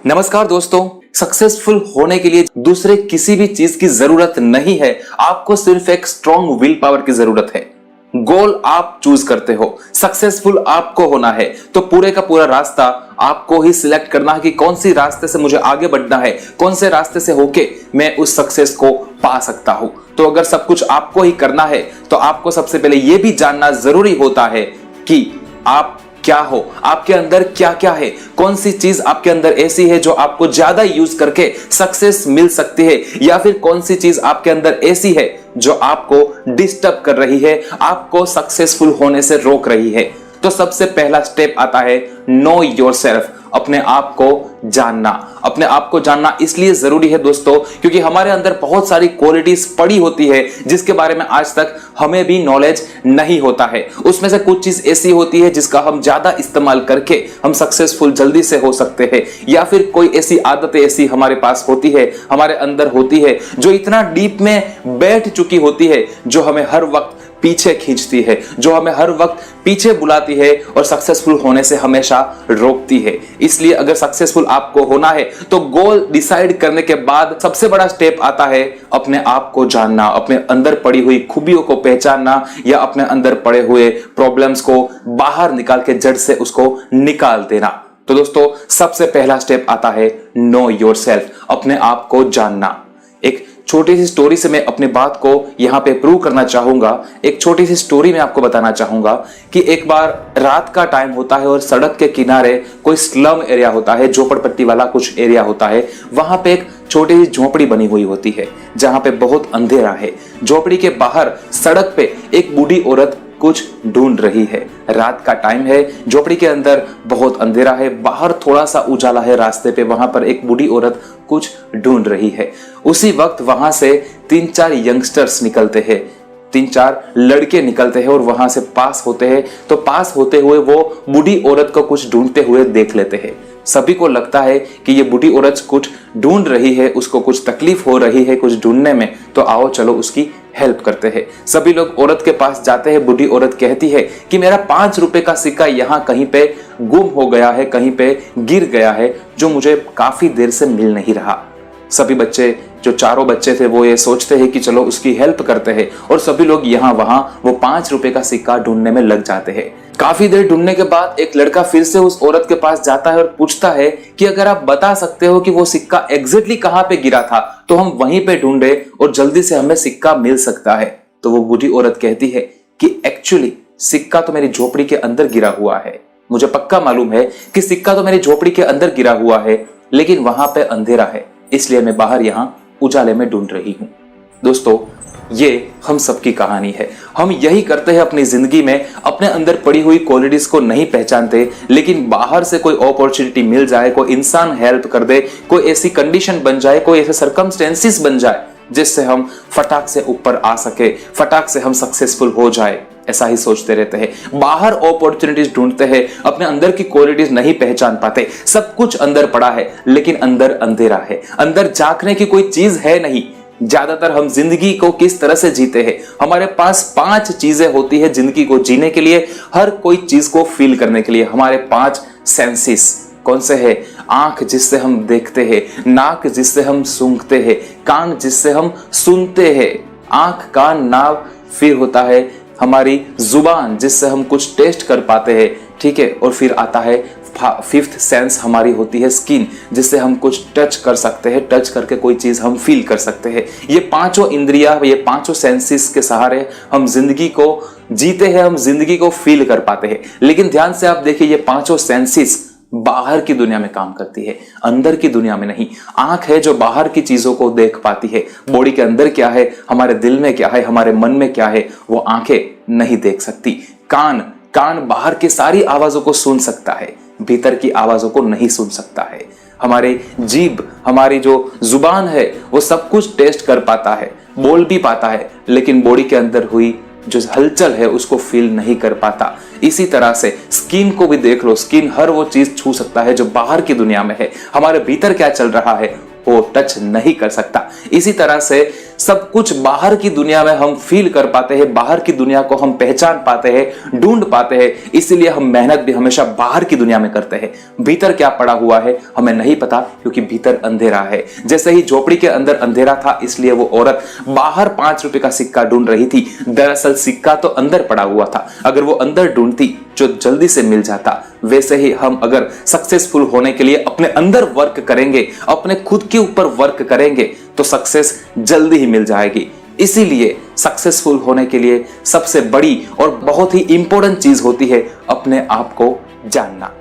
नमस्कार दोस्तों, सक्सेसफुल होने के लिए दूसरे किसी भी चीज की जरूरत नहीं है। आपको सिर्फ एक स्ट्रॉन्ग विल पावर की जरूरत है। गोल आप चूज करते हो, सक्सेसफुल आपको होना है तो पूरे का पूरा रास्ता आपको ही सिलेक्ट करना है कि कौन सी रास्ते से मुझे आगे बढ़ना है, कौन से रास्ते से होके मैं उस सक्सेस को पा सकता हूं। तो अगर सब कुछ आपको ही करना है तो आपको सबसे पहले यह भी जानना जरूरी होता है कि आप क्या हो, आपके अंदर क्या क्या है, कौन सी चीज आपके अंदर ऐसी है जो आपको ज्यादा यूज करके सक्सेस मिल सकती है, या फिर कौन सी चीज आपके अंदर ऐसी है जो आपको डिस्टर्ब कर रही है, आपको सक्सेसफुल होने से रोक रही है। तो सबसे पहला स्टेप आता है नो योरसेल्फ, अपने आप को जानना। अपने आप को जानना इसलिए जरूरी है दोस्तों क्योंकि हमारे अंदर बहुत सारी क्वालिटीज पड़ी होती है जिसके बारे में आज तक हमें भी नॉलेज नहीं होता है। उसमें से कुछ चीज ऐसी होती है जिसका हम ज्यादा इस्तेमाल करके हम सक्सेसफुल जल्दी से हो सकते हैं, या फिर कोई ऐसी आदतें ऐसी हमारे पास होती है, हमारे अंदर होती है जो इतना डीप में बैठ चुकी होती है, जो हमें हर वक्त पीछे खींचती है, जो हमें हर वक्त पीछे बुलाती है और सक्सेसफुल होने से हमेशा रोकती है। इसलिए अगर सक्सेसफुल आपको होना है तो गोल डिसाइड करने के बाद सबसे बड़ा स्टेप आता है अपने आप को जानना, अपने अंदर पड़ी हुई खूबियों को पहचानना, या अपने अंदर पड़े हुए प्रॉब्लम्स को बाहर निकाल के जड़ से उसको निकाल देना। तो दोस्तों सबसे पहला स्टेप आता है नो योरसेल्फ, अपने आप को जानना। एक छोटी सी स्टोरी से मैं अपनी बात को यहां पे प्रूव करना चाहूंगा। एक छोटी सी स्टोरी में आपको बताना चाहूंगा कि एक बार रात का टाइम होता है और सड़क के किनारे कोई स्लम एरिया होता है, झोपड़पट्टी वाला कुछ एरिया होता है। वहां पे एक छोटी सी झोपड़ी बनी हुई होती है जहां पे बहुत अंधेरा है। झोपड़ी के बाहर सड़क पे एक बूढ़ी औरत कुछ ढूंढ रही है। रात का टाइम है, झोपड़ी के अंदर बहुत अंधेरा है, बाहर थोड़ा सा उजाला है रास्ते पे। वहां पर एक बूढ़ी औरत कुछ ढूंढ रही है। उसी वक्त वहां से 3-4 यंगस्टर्स निकलते हैं, 3-4 लड़के निकलते हैं और वहां से पास होते हैं। तो पास होते हुए वो बूढ़ी औरत को कुछ ढूंढते हुए देख लेते हैं। सभी को लगता है कि ये बूढ़ी औरत कुछ ढूंढ रही है, उसको कुछ तकलीफ हो रही है कुछ ढूंढने में, तो आओ चलो उसकी हेल्प करते हैं। सभी लोग औरत के पास जाते हैं। बूढ़ी औरत कहती है कि मेरा 5 रुपए का सिक्का यहाँ कहीं पे गुम हो गया है, कहीं पे गिर गया है, जो मुझे काफी देर से मिल नहीं रहा। सभी बच्चे, जो चारों बच्चे थे, वो ये सोचते हैं कि चलो उसकी हेल्प करते हैं, और सभी लोग यहाँ वहां वो 5 रुपए का सिक्का ढूंढने में लग जाते हैं। काफी देर ढूंढने के बाद एक लड़का फिर से उस औरत के पास जाता है और पूछता है कि अगर आप बता सकते हो कि वो सिक्का एग्जैक्टली कहां पे गिरा था तो हम वहीं पे ढूंढे और जल्दी से हमें सिक्का मिल सकता है। तो वो बूढ़ी औरत कहती है कि एक्चुअली सिक्का तो मेरी झोपड़ी के अंदर गिरा हुआ है। मुझे पक्का मालूम है कि सिक्का तो मेरी झोपड़ी के अंदर गिरा हुआ है, लेकिन वहां पे अंधेरा है, इसलिए मैं बाहर यहां उजाले में ढूंढ रही हूं। दोस्तों ये हम सबकी कहानी है। हम यही करते हैं अपनी जिंदगी में, अपने अंदर पड़ी हुई क्वालिटीज को नहीं पहचानते, लेकिन बाहर से कोई अपॉर्चुनिटी मिल जाए, कोई इंसान हेल्प कर दे, कोई ऐसी कंडीशन बन जाए, कोई ऐसे सर्कमस्टेंसेस बन जाए जिससे हम फटाक से ऊपर आ सके, फटाक से हम सक्सेसफुल हो जाए, ऐसा ही सोचते रहते हैं। बाहर अपॉर्चुनिटीज ढूंढते हैं, अपने अंदर की क्वालिटीज नहीं पहचान पाते। सब कुछ अंदर पड़ा है लेकिन अंदर अंधेरा है, अंदर झांकने की कोई चीज है नहीं। ज्यादातर हम जिंदगी को किस तरह से जीते हैं, हमारे पास 5 चीजें होती है जिंदगी को जीने के लिए, हर कोई चीज को फील करने के लिए। हमारे 5 सेंसेस कौन से है? आंख जिससे हम देखते हैं, नाक जिससे हम सूंघते हैं, कान जिससे हम सुनते हैं, आंख कान नाक, फिर होता है हमारी जुबान जिससे हम कुछ टेस्ट कर पाते हैं, ठीक है, और फिर आता है 5th सेंस हमारी होती है स्किन, जिससे हम कुछ टच कर सकते हैं, टच करके कोई चीज हम फील कर सकते हैं। ये 5 इंद्रियां, ये 5 सेंसेस के सहारे हम जिंदगी को जीते हैं, हम जिंदगी को फील कर पाते हैं। लेकिन ध्यान से आप देखिए, ये 5 सेंसेस बाहर की दुनिया में काम करती है, अंदर की दुनिया में नहीं। आंख है जो बाहर की चीजों को देख पाती है, बॉडी के अंदर क्या है, हमारे दिल में क्या है, हमारे मन में क्या है, वो आंखें नहीं देख सकती। कान बाहर की सारी आवाजों को सुन सकता है, भीतर की आवाजों को नहीं सुन सकता है। हमारे जीभ, हमारी जो जुबान है, वो सब कुछ टेस्ट कर पाता है, बोल भी पाता है, लेकिन बॉडी के अंदर हुई जो हलचल है उसको फील नहीं कर पाता। इसी तरह से स्किन को भी देख लो, स्किन हर वो चीज छू सकता है जो बाहर की दुनिया में है। हमारे भीतर क्या चल रहा है को टच नहीं कर सकता। इसी तरह से सब कुछ बाहर की दुनिया में हम फील कर पाते हैं, बाहर की दुनिया को हम पहचान पाते हैं, ढूंढ पाते हैं, इसीलिए हम मेहनत भी हमेशा बाहर की दुनिया में करते हैं। भीतर क्या पड़ा हुआ है हमें नहीं पता, क्योंकि भीतर अंधेरा है। जैसे ही झोपड़ी के अंदर अंधेरा था, इसलिए वो औरत बाहर 5 रुपए का सिक्का ढूंढ रही थी। दरअसल सिक्का तो अंदर पड़ा हुआ था, अगर वो अंदर ढूंढती जो जल्दी से मिल जाता। वैसे ही हम अगर सक्सेसफुल होने के लिए अपने अंदर वर्क करेंगे, अपने खुद के ऊपर वर्क करेंगे, तो सक्सेस जल्दी ही मिल जाएगी। इसीलिए सक्सेसफुल होने के लिए सबसे बड़ी और बहुत ही इंपॉर्टेंट चीज होती है अपने आप को जानना।